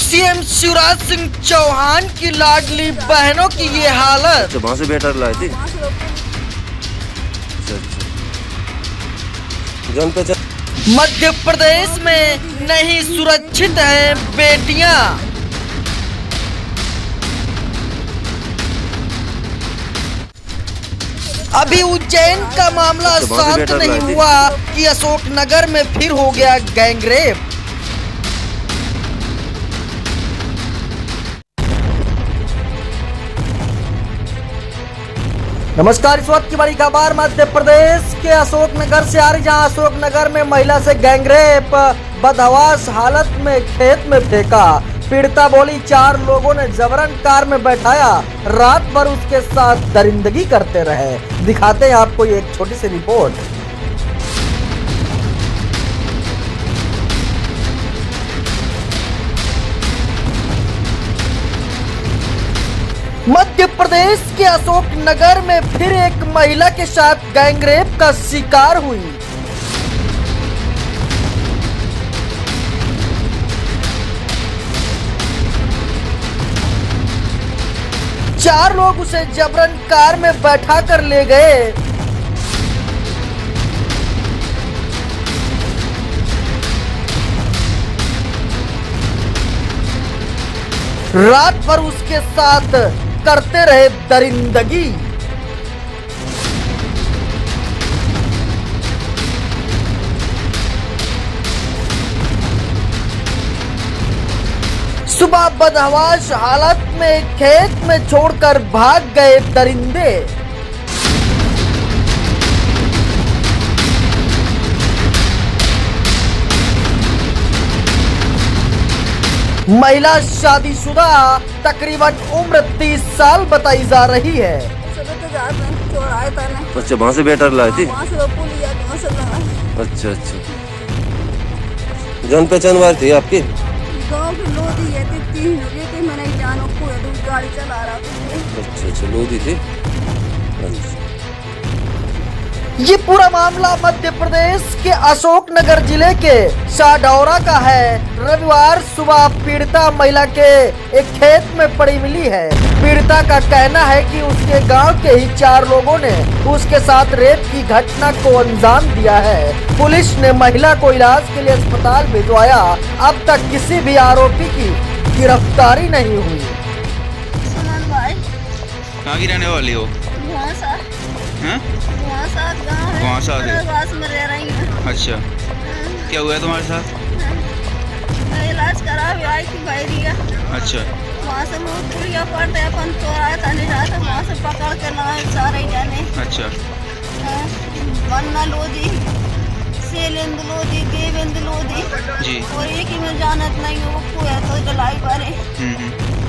CM Shivraj Singh Chauhan की लाडली बहनों की ये हालत। वहाँ से बेटा लाए थे। जान पहचान। मध्य प्रदेश में नहीं सुरक्षित हैं बेटियां। अभी उज्जैन का मामला शांत नहीं हुआ कि अशोकनगर में फिर हो गया गैंगरेप। नमस्कार, इस वक्त की बड़ी खबर मध्य प्रदेश के अशोकनगर से आ रही, जहां अशोकनगर में महिला से गैंगरेप, बदहवास हालत में खेत में फेंका। पीड़िता बोली 4 लोगों ने जबरन कार में बैठाया, रात भर उसके साथ दरिंदगी करते रहे। दिखाते हैं आपको ये एक छोटी सी रिपोर्ट। मध्य प्रदेश के अशोकनगर में फिर एक महिला के साथ गैंगरेप का शिकार हुई। चार लोग उसे जबरन कार में बैठा कर ले गए। रात भर उसके साथ करते रहे दरिंदगी। सुबह बदहवास हालत में खेत में छोड़कर भाग गए दरिंदे। महिला शादीशुदा, तकरीबन उम्र 30 साल बताई जा रही है। अच्छा, वहाँ से बेटा लाए थे। अच्छा, जान पहचान वाले थे आपके? गाँव के लोधी है, 3 थे, मैंने जानो को गाड़ी चला रहा था। अच्छा, लोधी थे। अच्छा। ये पूरा मामला मध्य प्रदेश के अशोकनगर जिले के शाहडौरा का है। रविवार सुबह पीड़िता महिला के एक खेत में पड़ी मिली है। पीड़िता का कहना है कि उसके गांव के ही 4 लोगों ने उसके साथ रेप की घटना को अंजाम दिया है। पुलिस ने महिला को इलाज के लिए अस्पताल भिजवाया। अब तक किसी भी आरोपी की गिरफ्तारी नहीं हुई। सुमन भाई, कहाँ की रहने वाली हो? गाँव में रह रही हूँ। अच्छा, क्या हुआ है तुम्हारे साथ? मैं इलाज करा आई थी भैरिया। अच्छा, वहाँ से मुँह पुड़िया पड़ते अपन तो आया था, नहीं रहा था, वहाँ से पकड़ के लाए सारे जाने। अच्छा, वन्ना लोधी, सेलेंद लोधी, देवेंद लोधी जी। और एक ही में जानत नहीं है, वो कोया तो जलाई बारे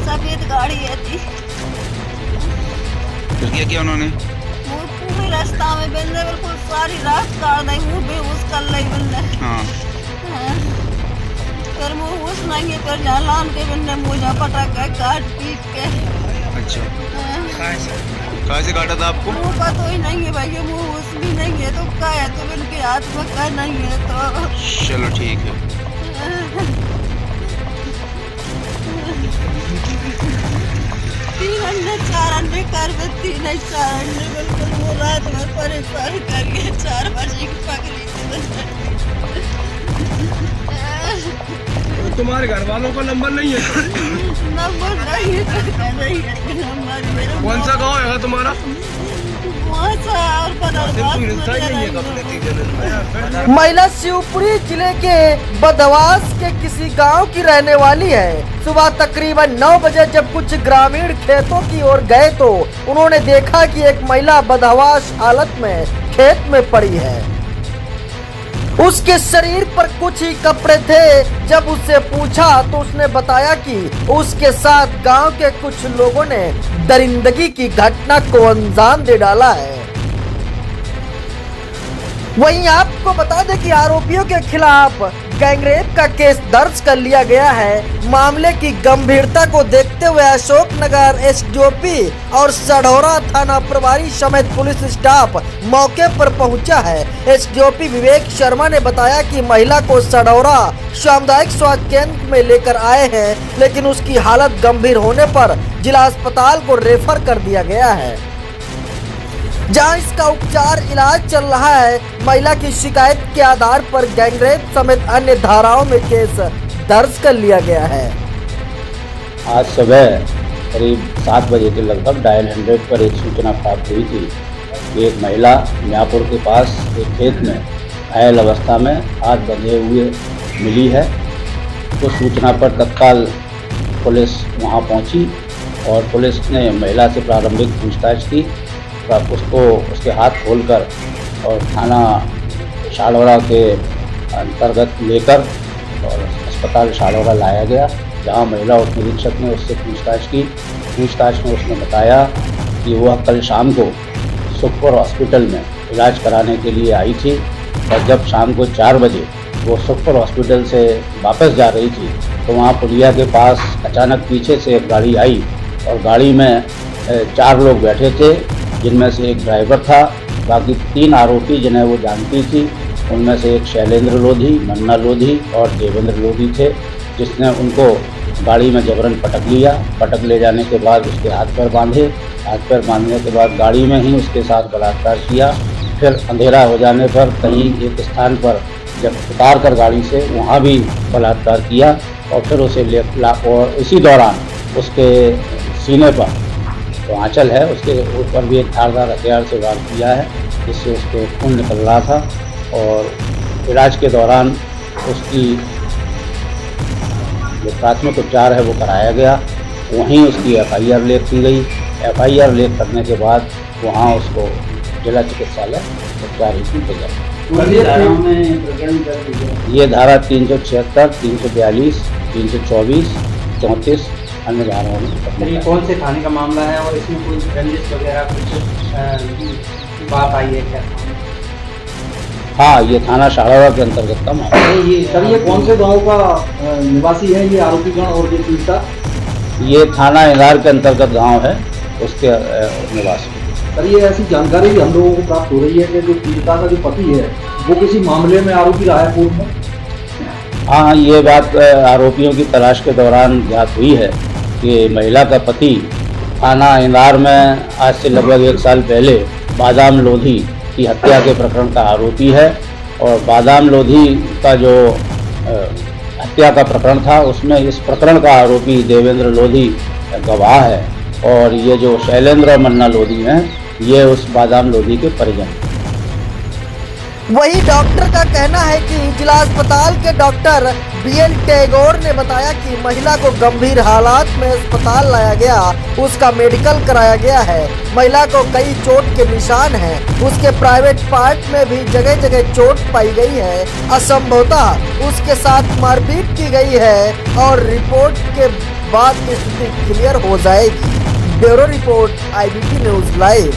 सफेद गाड़ी है थी। फिर क्या किया उन्होंने? वो पूरे रास्ता में बंदे बिल्कुल सारी रात काट दी, वो बेहोश कर ली बंदे। हाँ। फिर वो होश नहीं है, फिर जालान के बंदे मुझे पटक के काट पीट के। अच्छा, कहाँ से काटा था आपको? वो पता ही नहीं है भाई, वो होश भी नहीं है तो क्या है, तो इनके हाथ में क्या नहीं है तो। चलो ठीक है। 3 अंडे 4 अंडे कर दे, 3 नहीं 4 अंडे बिल्कुल वो रात में परेशान करके 4 बजे की पकड़ी थी। तुम्हारे घर वालों का नंबर नहीं है? नंबर नहीं है, नहीं है नंबर मेरा। कौन सा गाँव है तुम्हारा? महिला शिवपुरी जिले के बदहवास के किसी गांव की रहने वाली है। सुबह तकरीबन 9 बजे जब कुछ ग्रामीण खेतों की ओर गए तो उन्होंने देखा कि एक महिला बदहवास हालत में खेत में पड़ी है। उसके शरीर पर कुछ ही कपड़े थे। जब उससे पूछा तो उसने बताया कि उसके साथ गांव के कुछ लोगों ने दरिंदगी की घटना को अंजाम दे डाला है। वहीं आपको बता दें कि आरोपियों के खिलाफ गैंगरेप का केस दर्ज कर लिया गया है। मामले की गंभीरता को देखते हुए अशोकनगर एसडीओपी और सढौरा थाना प्रभारी समेत पुलिस स्टाफ मौके पर पहुंचा है। एसडीओपी विवेक शर्मा ने बताया कि महिला को सढौरा सामुदायिक स्वास्थ्य केंद्र में लेकर आए हैं, लेकिन उसकी हालत गंभीर होने पर जिला अस्पताल को रेफर कर दिया गया है, जहां इसका उपचार इलाज चल रहा है। महिला की शिकायत के आधार पर गैंगरेप समेत अन्य धाराओं में केस दर्ज कर लिया गया है। आज सुबह करीब 7 बजे के लगभग डायल 100 पर एक सूचना प्राप्त हुई थी कि एक महिला मियाँपुर के पास एक खेत में घायल अवस्था में हाथ बंधे हुए मिली है। तो सूचना पर तत्काल पुलिस वहां पहुंची और पुलिस ने महिला से प्रारंभिक पूछताछ की। उसको उसके हाथ खोलकर और थाना शाढ़ौरा के अंतर्गत लेकर और अस्पताल शाढ़ौरा लाया गया, जहां महिला उप निरीक्षक ने उससे पूछताछ की। पूछताछ में उसने बताया कि वह कल शाम को सुखपुर हॉस्पिटल में इलाज कराने के लिए आई थी और जब शाम को 4 बजे वो सुखपुर हॉस्पिटल से वापस जा रही थी तो वहाँ पुलिया के पास अचानक पीछे से एक गाड़ी आई और गाड़ी में 4 लोग बैठे थे, जिनमें से एक ड्राइवर था। बाकी 3 आरोपी जिन्हें वो जानती थी, उनमें से एक शैलेंद्र लोधी, मन्ना लोधी और देवेंद्र लोधी थे, जिसने उनको गाड़ी में जबरन पटक लिया। पटक ले जाने के बाद उसके हाथ पैर बांधे। हाथ पैर बांधने के बाद गाड़ी में ही उसके साथ बलात्कार किया। फिर अंधेरा हो जाने पर कहीं एक स्थान पर जब उतार कर गाड़ी से वहाँ भी बलात्कार किया और फिर उसे और इसी दौरान उसके सीने पर तो आंचल है, उसके ऊपर भी एक धारदार हथियार से वार किया है, जिससे उसके खून निकल रहा था। और इलाज के दौरान उसकी जो प्राथमिक उपचार है वो कराया गया। वहीं उसकी FIR लेख की गई। FIR लेख करने के बाद वहाँ उसको जिला चिकित्सालय उपचार हेतु भेजा। ये धारा 376, 342, 324, 34 अन्य धाराओं में। ये कौन से थाने का मामला है और इसमें कोई रंजिश वगैरह कुछ बात आई है क्या? हाँ, ये थाना शाढ़ौरा के अंतर्गत का मामला है। ये कौन से गांव का निवासी है ये आरोपीगण और ये पीड़िता? ये थाना इंदार के अंतर्गत गांव है, उसके निवासी। सर, ये ऐसी जानकारी भी हम लोगों को प्राप्त हो रही है कि जो पीड़िता का जो पति है वो किसी मामले में आरोपी रहा है पूर्व में। हाँ, ये बात आरोपियों की तलाश के दौरान ज्ञात हुई है कि महिला का पति थाना इंदार में आज से लगभग 1 साल पहले बादाम लोधी की हत्या के प्रकरण का आरोपी है। और बादाम लोधी का जो हत्या का प्रकरण था उसमें इस प्रकरण का आरोपी देवेंद्र लोधी गवाह है और ये जो शैलेंद्र और मन्ना लोधी हैं ये उस बादाम लोधी के परिजन हैं। वही डॉक्टर का कहना है कि जिला अस्पताल के डॉक्टर BL टैगोर ने बताया कि महिला को गंभीर हालात में अस्पताल लाया गया, उसका मेडिकल कराया गया है। महिला को कई चोट के निशान हैं, उसके प्राइवेट पार्ट में भी जगह जगह चोट पाई गई है। असंभवतः उसके साथ मारपीट की गई है और रिपोर्ट के बाद स्थिति क्लियर हो जाएगी। Bureau report IBP news live.